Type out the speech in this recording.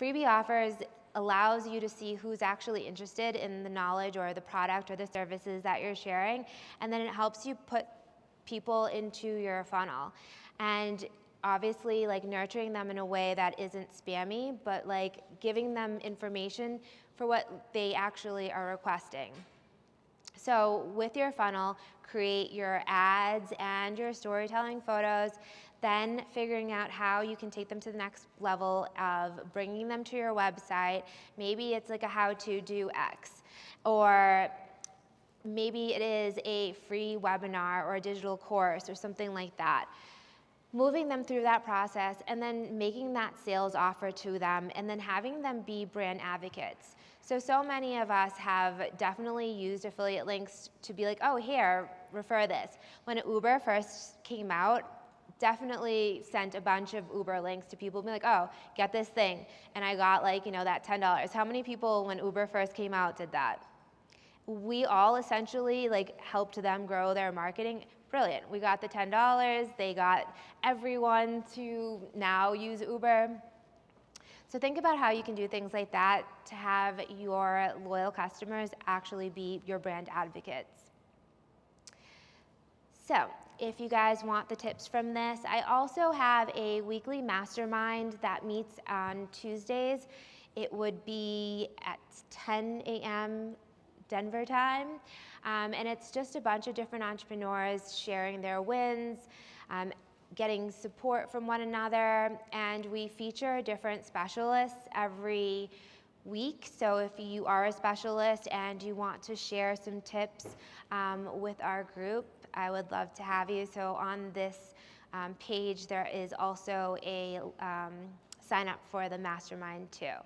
freebie offers allows you to see who's actually interested in the knowledge or the product or the services that you're sharing, and then it helps you put people into your funnel. And obviously, like, nurturing them in a way that isn't spammy, but like giving them information for what they actually are requesting. So with your funnel, create your ads and your storytelling photos, then figuring out how you can take them to the next level of bringing them to your website. Maybe it's like a how to do X, or maybe it is a free webinar or a digital course or something like that. Moving them through that process and then making that sales offer to them, and then having them be brand advocates. So many of us have definitely used affiliate links to be like, oh, here, refer this. When Uber first came out, definitely sent a bunch of Uber links to people, be like, oh, get this thing. And I got, like, that $10. How many people when Uber first came out did that? We all essentially like helped them grow their marketing. Brilliant. We got the $10. They got everyone to now use Uber. So think about how you can do things like that to have your loyal customers actually be your brand advocates. So if you guys want the tips from this, I also have a weekly mastermind that meets on Tuesdays. It would be at 10 a.m. Denver time, and it's just a bunch of different entrepreneurs sharing their wins, getting support from one another, and we feature different specialists every week. So if you are a specialist and you want to share some tips with our group, I would love to have you. So on this page, there is also a sign up for the mastermind too.